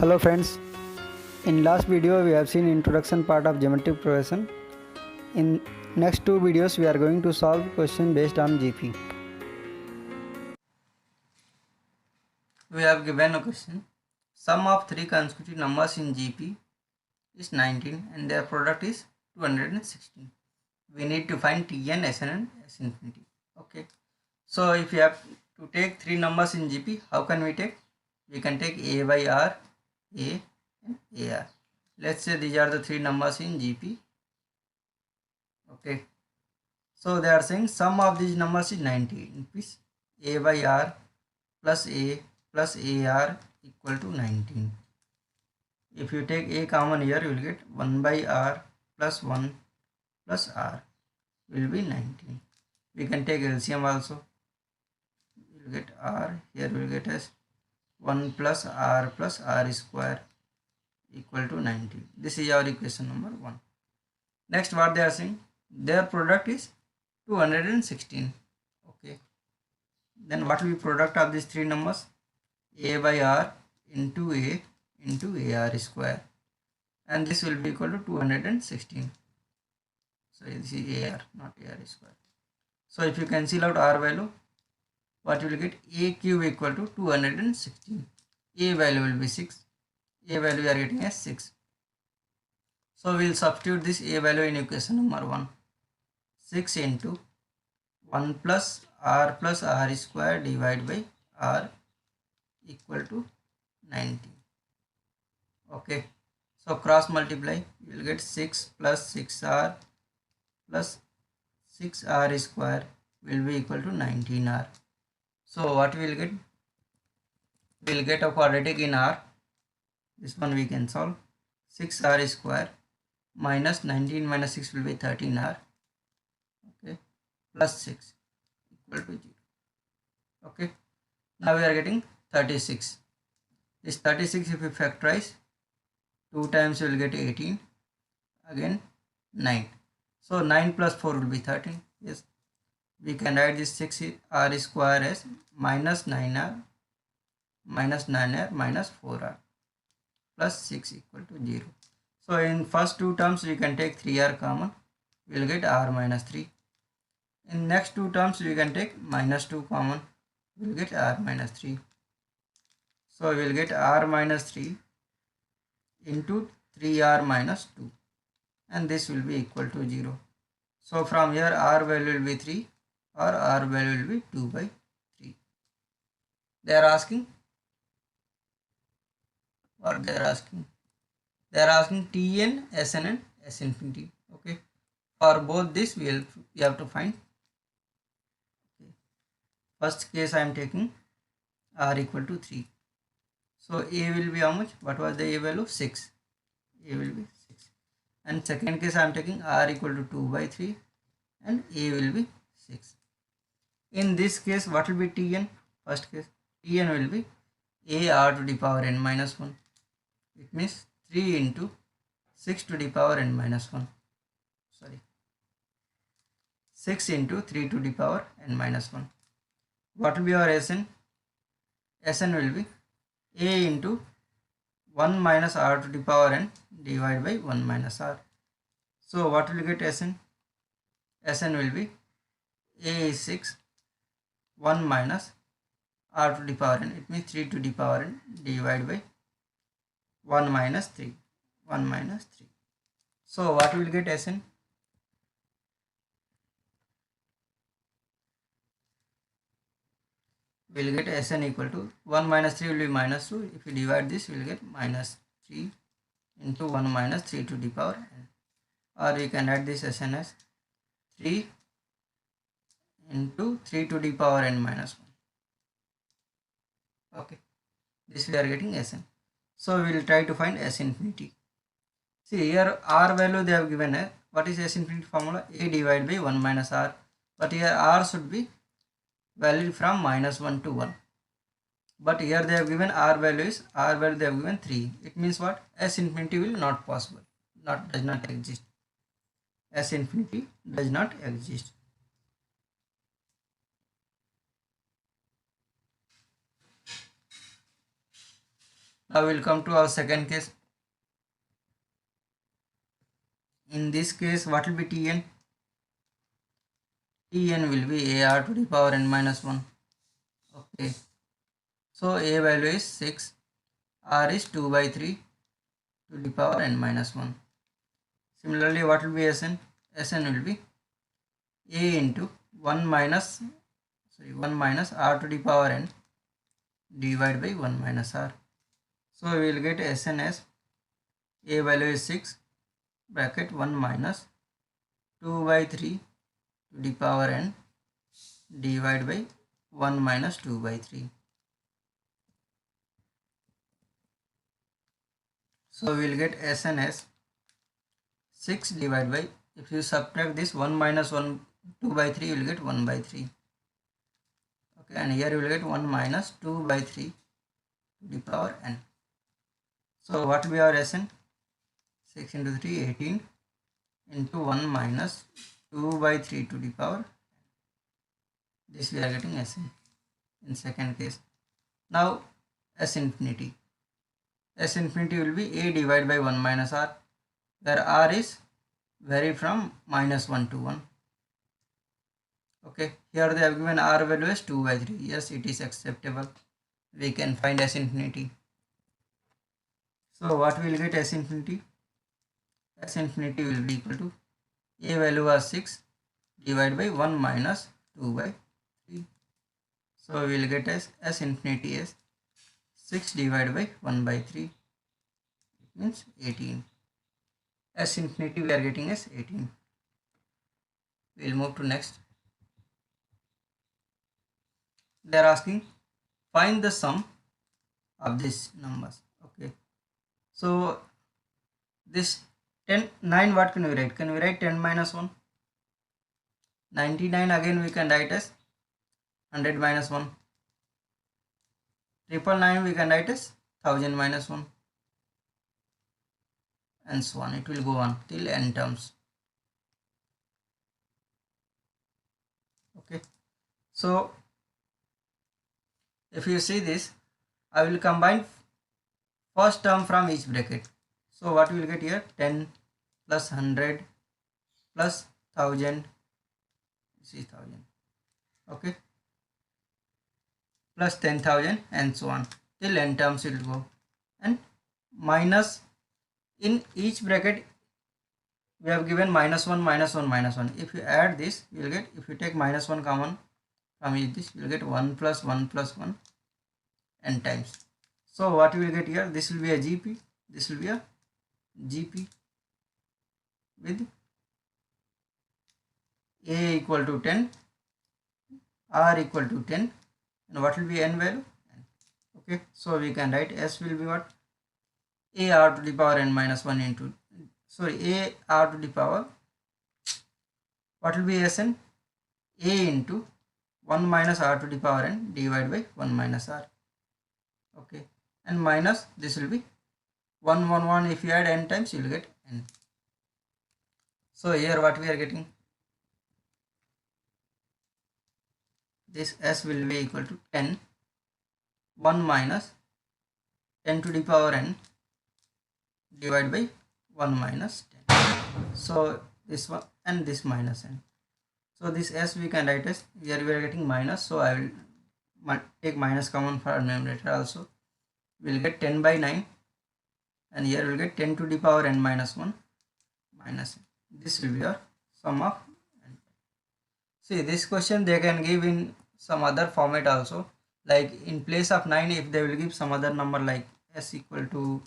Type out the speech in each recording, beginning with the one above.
Hello friends, in last video we have seen introduction part of geometric progression. In next two videos we are going to solve question based on GP. We have given a question. Sum of three consecutive numbers in GP is 19 and their product is 216. We need to find Tn, Sn and S infinity. Okay. So if you have to take three numbers in GP, how can we take? We can take A by R, A and AR. Let's say these are the three numbers in GP. Okay. So they are saying sum of these numbers is 19. Which A by R plus A plus AR equal to 19. If you take A common here, you will get 1 by R plus 1 plus R will be 19. We can take LCM also. You will get R. Here we will get as 1 plus R square equal to 19. This is our equation number 1. Next, what they are saying? Their product is 216. Okay. Then what will be product of these three numbers? A by R into A into AR square. And this will be equal to 216. So this is AR, not AR square. So if you cancel out R value, what you will get? A cube equal to 216. A value will be 6. A value we are getting as 6. So we will substitute this A value in equation number 1. 6 into 1 plus R square divided by R equal to 19. Okay. So cross multiply, you will get 6 plus 6R plus 6R square will be equal to 19R. So what we will get? We will get a quadratic in R. This one we can solve. 6R square minus 19 minus 6 will be 13R. Okay. Plus 6 equal to 0. Okay. Now we are getting 36. This 36 if we factorize, 2 times you will get 18. Again 9. So 9 plus 4 will be 13. Yes. We can write this 6R square as minus 9R minus 4R plus 6 equal to 0. So in first two terms we can take 3R common. We will get R minus 3. In next two terms we can take minus 2 common. We will get R minus 3. So we will get R minus 3 into 3R minus 2. And this will be equal to 0. So from here R value will be 3 or R value will be 2 by 3. They are asking what they are asking. They are asking Tn, Sn and S infinity. Okay. For both this we have to find. Okay. First case I am taking R equal to 3. So A will be how much? What was the A value? 6. A will be 6. And second case I am taking R equal to 2 by 3 and A will be 6. In this case what will be Tn? First case Tn will be AR to the power n minus 1. It means 3 into 6 to the power n minus 1. Sorry. 6 into 3 to the power n minus 1. What will be our Sn? Sn will be A into 1 minus R to the power n divided by 1 minus R. So what will you get Sn? Sn will be A is 6, 1 minus R to the power n. It means 3 to the power n divided by 1 minus 3. 1 minus 3. So what will get Sn? We will get Sn equal to 1 minus 3 will be minus 2. If you divide this, we will get minus 3 into 1 minus 3 to the power n. Or we can write this Sn as 3 into 3 to the power n minus 1. Okay. This we are getting Sn. So we will try to find S infinity. See here R value they have given as, what is S infinity formula? A divided by 1 minus R. But here R should be valid from minus 1 to 1. But here they have given R value they have given 3. It means what? S infinity will not possible. Does not exist. S infinity does not exist. Now we'll come to our second case. In this case, what will be Tn? Tn will be ar to the power n minus 1. Okay. So a value is 6, r is 2 by 3 to the power n minus 1. Similarly, what will be Sn? Sn will be a into 1 minus r to the power n divided by 1 minus r. So we will get Sn as a value is 6 bracket 1 minus 2 by 3 to the power n divided by 1 minus 2 by 3. So we will get Sn as 6 divided by, if you subtract this 1 minus 1 2 by 3, you will get 1 by 3. Okay, and here you will get 1 minus 2 by 3 to the power n. So what will be our Sn? 6 into 3, 18 into 1 minus 2 by 3 to the power. This we are getting Sn in second case. Now S infinity. S infinity will be a divided by 1 minus r, where r is vary from minus 1 to 1. Okay, here they have given r value as 2 by 3. Yes, it is acceptable. We can find S infinity. So what we will get S infinity? S infinity will be equal to a value was 6 divided by 1 minus 2 by 3. So we will get as S infinity as 6 divided by 1 by 3. It means 18. S infinity we are getting as 18. We will move to next. They are asking find the sum of these numbers. Okay. So this 9 what can we write? Can we write 10 minus 1? 99 again we can write as 100 minus 1. 999 we can write as 1000 minus 1. And so on. It will go on till n terms. Okay. So if you see this, I will combine first term from each bracket. So what we will get here? 10 plus 100 plus 1000. This is 1000. Okay. Plus 10,000 and so on till n terms it will go. And minus, in each bracket we have given minus 1, minus 1, minus 1. If you add this, you will get, if you take minus 1 common from each this, you will get 1 plus 1 plus 1 n times. So what you will get here? This will be a GP, this will be a GP with a equal to 10, r equal to 10, and what will be n value? Okay, so we can write S will be what? A r to the power n minus 1 into, a r to the power, what will be Sn? A into 1 minus r to the power n divided by 1 minus r. Okay, and minus this will be 1 1 1. If you add n times, you will get n. So here what we are getting? This S will be equal to 10, 1 minus 10 to the power n divided by 1 minus 10. So this one and this minus n. So this S we can write as, here we are getting minus, so I will take minus common for numerator also. We will get 10 by 9, and here we will get 10 to the power n minus 1 minus n. This will be our sum of n. See, this question they can give in some other format also, like in place of 9 if they will give some other number like S equal to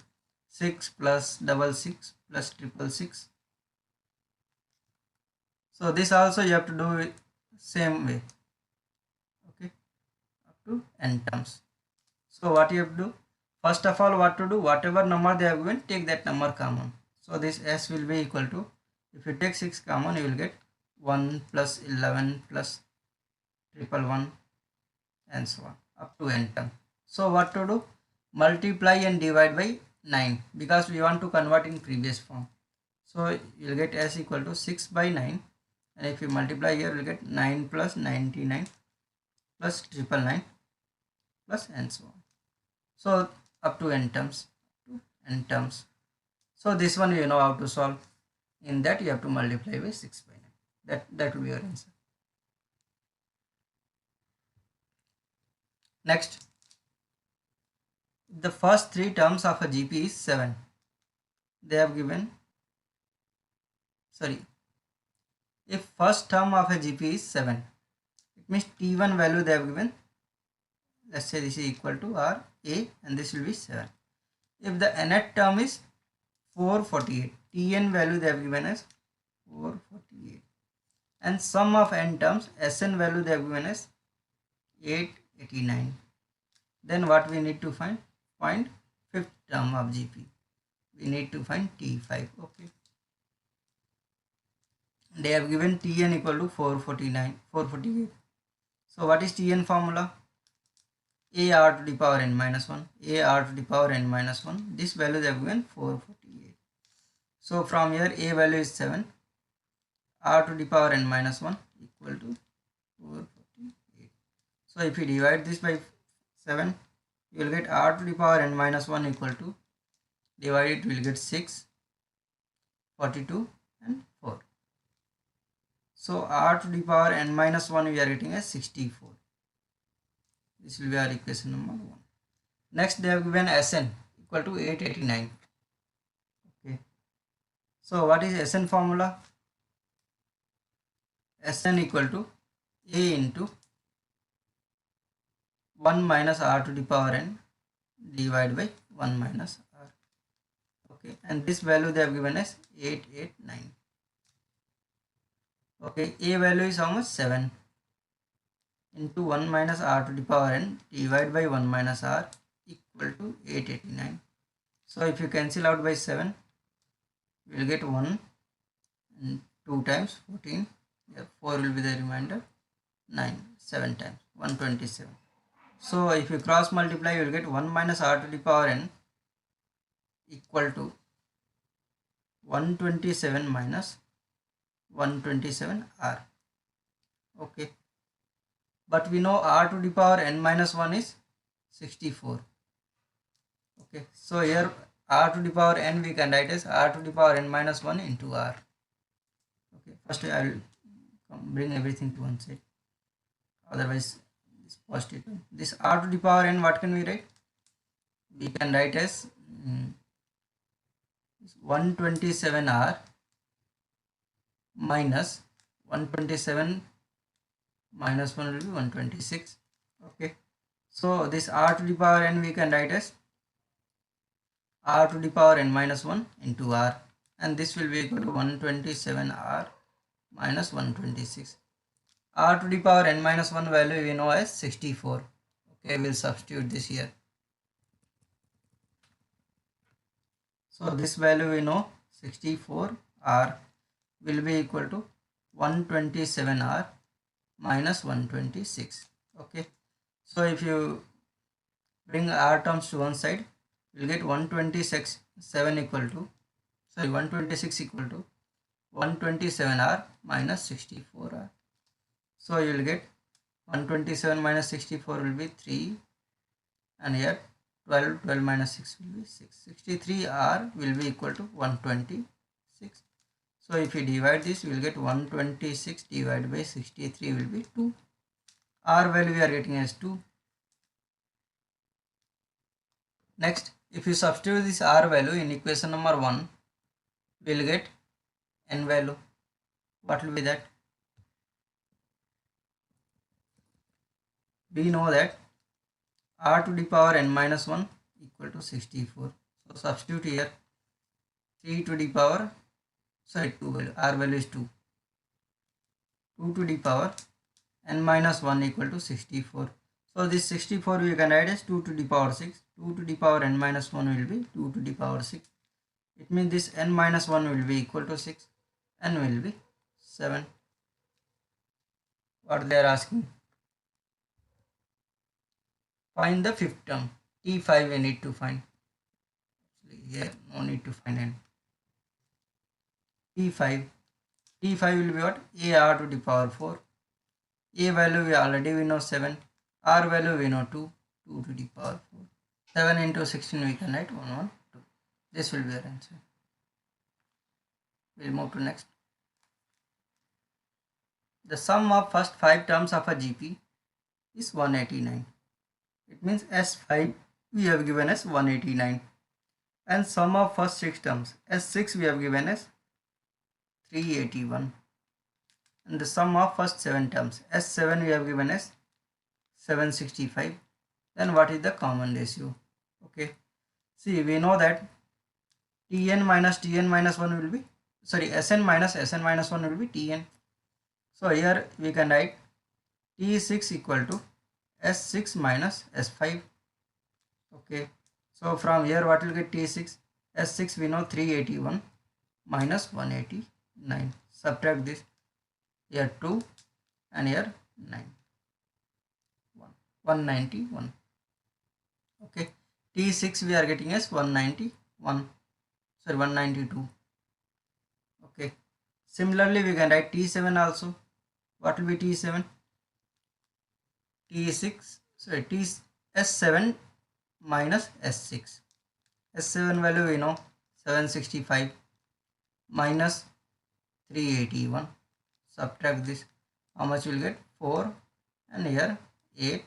6 plus 66 plus 666. So this also you have to do it same way. Okay, up to n terms. So what you have to do? First of all, what to do? Whatever number they have given, take that number common. So this S will be equal to, if you take 6 common, you will get 1 plus 11 plus 111 and so on up to n term. So what to do? Multiply and divide by 9, because we want to convert in previous form. So you will get S equal to 6 by 9, and if you multiply here, you will get 9 plus 99 plus 999 plus and so on. So up to n terms. So this one you know how to solve. In that you have to multiply by 6 by 9. That will be your answer. Next, the first three terms of a GP is 7. They have given, if first term of a GP is 7, it means T1 value they have given, let's say this is equal to R A, and this will be 7. If the nth term is 448, Tn value they have given as 448, and sum of n terms, Sn value they have given as 889. Then what we need to find? Find fifth term of GP. We need to find T5. Okay. They have given Tn equal to 448. So what is Tn formula? AR to the power n minus 1. AR to the power n minus 1. This value they have given 448. So from here A value is 7. R to the power n minus 1 equal to 448. So if you divide this by 7, you will get R to the power n minus 1 equal to, divide it, will get 6, 42 and 4. So R to the power n minus 1 we are getting as 64. This will be our equation number 1. Next they have given Sn equal to 889. Okay. So what is Sn formula? Sn equal to A into 1 minus R to the power n divided by 1 minus R. Okay, and this value they have given as 889. Okay, A value is how much? 7 into 1 minus R to the power n divided by 1 minus R equal to 889. So if you cancel out by 7, you will get 1 and 2 times 14. Here 4 will be the remainder. 9, 7 times 127. So if you cross multiply, you will get 1 minus R to the power n equal to 127 minus 127 R. Okay. But we know R to the power n minus 1 is 64. Okay. So here R to the power n we can write as R to the power n minus 1 into R. Okay. First I will bring everything to one side. Otherwise this positive. This R to the power n, what can we write? We can write as 127R minus 127 minus 1 will be 126. Okay. So this R to the power n we can write as R to the power n minus 1 into R, and this will be equal to 127R minus 126. R to the power n minus 1 value we know as 64. Okay, we'll substitute this here. So this value we know 64R will be equal to 127R minus 126. Okay. So if you bring R terms to one side, you will get 126 equal to 127R minus 64R. So you will get 127 minus 64 will be 3, and here 12 minus 6 will be 6. 63R will be equal to 126. So if you divide this, you will get 126 divided by 63 will be 2. R value we are getting as 2. Next, if you substitute this R value in equation number 1, we will get n value. What will be that? We know that R to the power n minus 1 equal to 64. So substitute here 3 to the power, 2 value, R value is 2. 2 to the power n minus 1 equal to 64. So this 64 we can write as 2 to the power 6. 2 to the power n minus 1 will be 2 to the power 6. It means this n minus 1 will be equal to 6. N will be 7. What they are asking? Find the fifth term. T5 we need to find. Here no need to find n. T5 will be what? AR to the power 4. A value we know 7. R value we know 2. 2 to the power 4. 7 into 16 we can write 112. This will be our answer. We'll move to next. The sum of first 5 terms of a GP is 189. It means S5 we have given as 189. And sum of first 6 terms, S6 we have given as 381. And the sum of first 7 terms, S7 we have given as 765. Then what is the common ratio? Okay. See, we know that Tn minus 1 will be, sorry, Sn minus 1 will be Tn. So here we can write T6 equal to S6 minus S5. Okay. So from here what will get T6? S6 we know 381 minus 189. Subtract this. Here 2 and here 9. 191. Okay. T6 we are getting as 191. Sorry, 192. Okay. Similarly we can write T7 also. What will be T7? T6, sorry, S7 minus S6. S7 value we know 765 minus 381. Subtract this. How much will get? 4 and here 8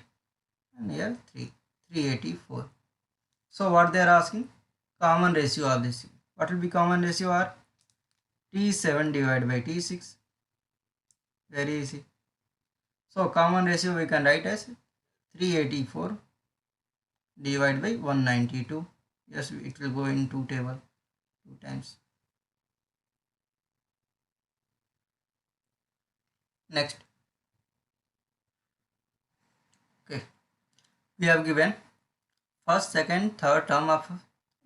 and here 3. 384. So what they are asking? Common ratio of this. What will be common ratio? Are T7 divided by T6. Very easy. So common ratio we can write as 384 divided by 192. Yes, it will go in 2 table 2 times. Next. Okay. We have given first, second, third term of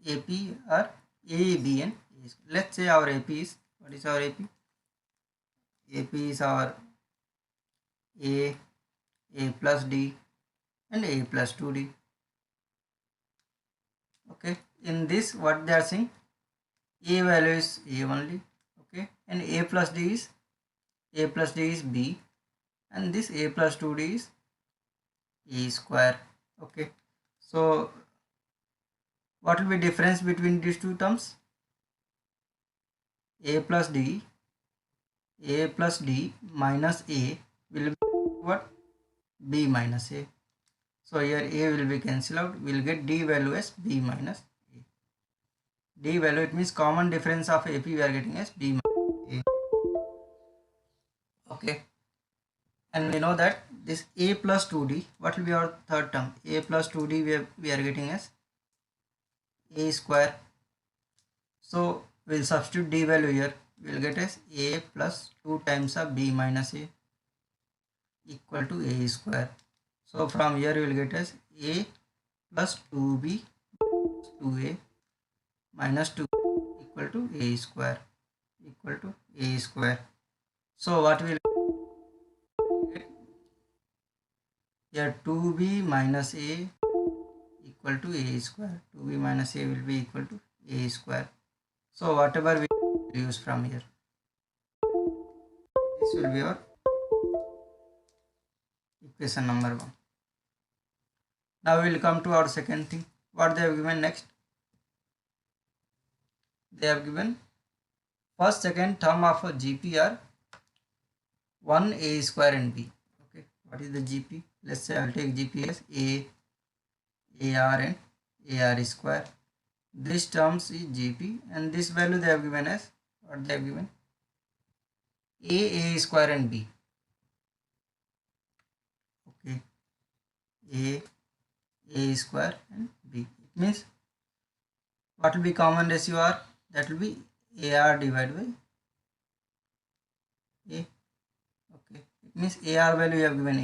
AP are A, B and A. Let's say our AP is, what is our AP? AP is our A plus D and A plus 2D. Okay, in this what they are saying, A value is A only. Okay, and A plus D is B, and this A plus 2D is A square. Okay, so what will be difference between these two terms? A plus D minus A will be what? B minus A. So here A will be cancelled out. We will get D value as B minus A. D value, it means common difference of AP we are getting as B minus A. Okay. And we know that this A plus 2D, what will be our third term? A plus 2D we are getting as A square. So we will substitute D value here. We will get as A plus 2 times of B minus A equal to A square. So from here we will get as A plus 2B plus 2A minus 2 equal to A square So what will get here? 2B minus A equal to A square. 2B minus A will be equal to A square. So whatever we use from here, this will be our equation number 1. Now we will come to our second thing. What they have given next? They have given first, second term of a GP are 1 A square and B. Okay, what is the GP? Let's say I will take GP as A, AR and AR square. This terms is GP, and this value they have given as, what they have given? A square and B. Okay, A square and B. It means what will be common ratio? R, that will be AR divided by A. Okay, it means AR value you have given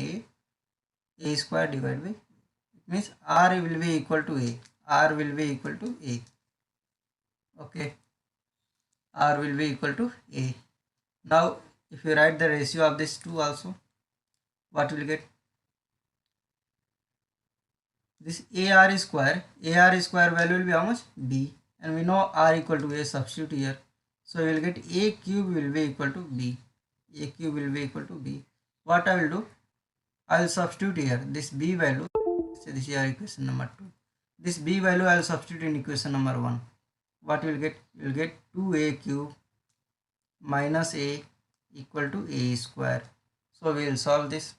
A square divided by, it means R will be equal to A. R will be equal to A. Okay, R will be equal to A. Now if you write the ratio of these two also, what will get? This AR square value will be how much? B, and we know R equal to A, substitute here. So we will get A cube will be equal to B. A cube will be equal to B. What I will do? I will substitute here this B value. So this is our equation number 2. This b value I will substitute in equation number 1. What you will get? You will get 2a cube minus a equal to a square. So we will solve this.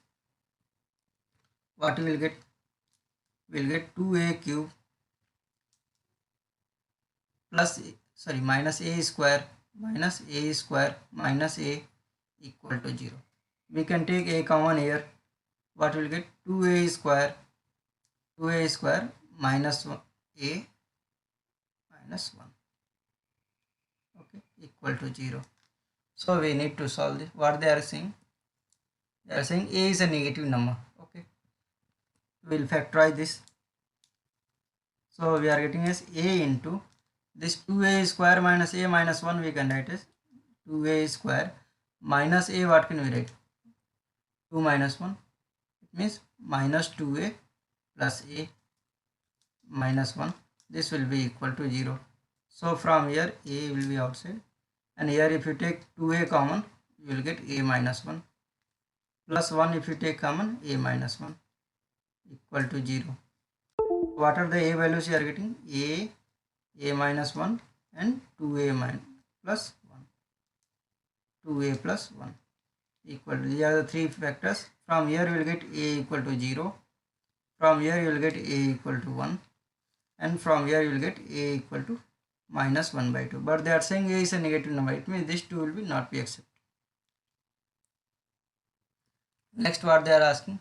What we will get? We will get 2a cube minus a square minus a equal to 0. We can take a common here. What will get? 2a square minus a minus 1, okay, equal to 0. So we need to solve this. What they are saying? They are saying a is a negative number. Okay, we will factorize this. So we are getting as a into this 2a square minus a minus 1, we can write as 2a square minus a. What can we write? 2 minus 1, it means minus 2a plus a minus 1. This will be equal to 0. So from here a will be outside, and here if you take 2a common, you will get a minus 1 plus 1. If you take common, a minus 1 equal to 0. What are the a values you are getting? A minus 1 and 2a plus 1. 2a plus 1 equal to, these are the three factors. From here you will get a equal to 0. From here you will get a equal to 1. And from here you will get a equal to minus 1 by 2. But they are saying a is a negative number. It means this 2 will be not be accepted. Next, what they are asking?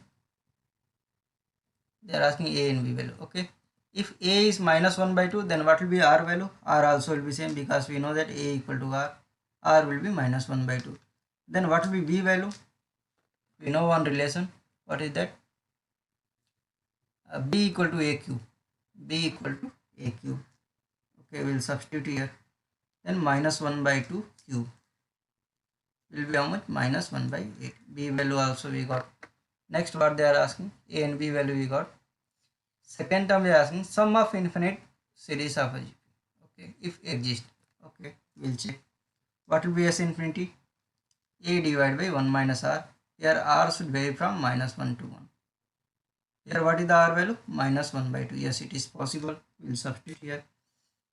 They are asking a and b value. Okay. If a is minus 1 by 2, then what will be r value? R also will be same, because we know that a equal to r. R will be minus 1 by 2. Then what will be b value? We know one relation. What is that? B equal to a cube. B equal to a cube. Okay, we will substitute here. Then minus 1 by 2 cube will be how much? Minus 1 by 8. B value also we got. Next, what they are asking? A and b value we got. Second term we are asking sum of infinite series of a GP. Okay, if exist. Okay, we'll check. What will be S infinity? A divided by 1 minus r. Here r should vary from minus 1 to 1. Here what is the r value? Minus 1 by 2. Yes, it is possible. We will substitute here.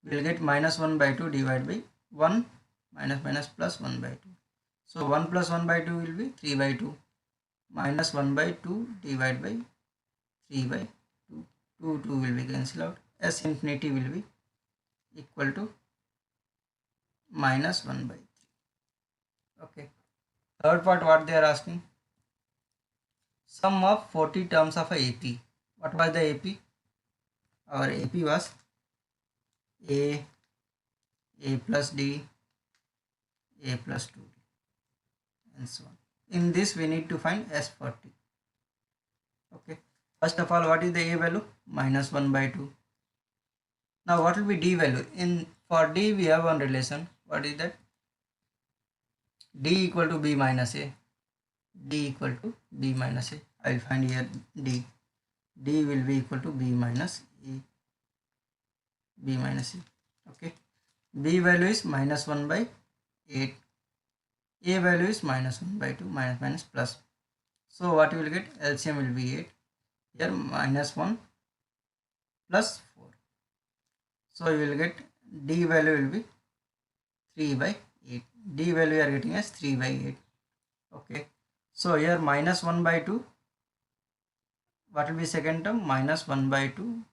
We will get minus 1 by 2 divided by 1 minus plus 1 by 2. So 1 plus 1 by 2 will be 3 by 2. Minus 1 by 2 divided by 3 by 2. 2 will be cancelled out. S infinity will be equal to minus 1 by 3. Okay. Third part, what they are asking? Sum of 40 terms of a AP. What was the AP? Our AP was A plus D, A plus 2D, and so on. In this we need to find S40. Okay. First of all, what is the A value? Minus 1 by 2. Now what will be D value? For D we have one relation. What is that? D equal to B minus A. D equal to B minus A. I will find here D. D will be equal to B minus A. B minus A. Okay. B value is minus 1 by 8. A value is minus 1 by 2, minus plus. So what you will get? LCM will be 8. Here minus 1 plus 4. So you will get D value will be 3 by 8. D value you are getting as 3 by 8. Okay. So here minus 1 by 2. What will be second term? Minus 1 by 2.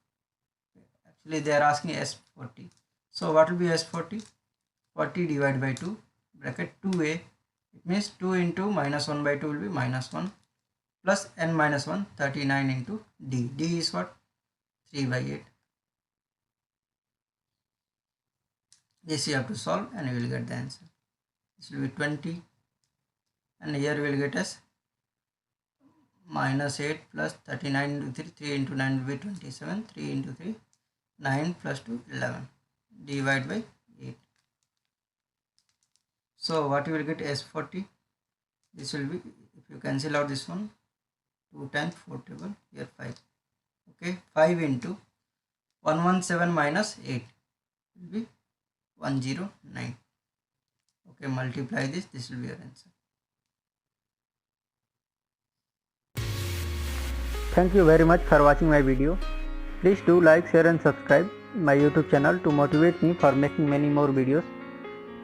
Actually they are asking S40. So what will be S40? 40 divided by 2 bracket 2a. It means 2 into minus 1 by 2 will be minus 1 plus n minus 1, 39 into D. D is what? 3 by 8. This you have to solve and you will get the answer. This will be 20, and here we will get as minus 8 plus 39 into 3. 3 into 9 will be 27. 3 into 3, 9 plus 2, 11. Divide by 8. So what you will get? S40. This will be, if you cancel out this one, 2 times 4 table, here 5. Okay, 5 into 117 minus 8 will be 109. Okay, multiply this. This will be your answer. Thank you very much for watching my video. Please do like, share and subscribe my YouTube channel to motivate me for making many more videos.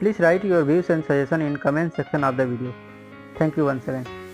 Please write your views and suggestions in comment section of the video. Thank you once again.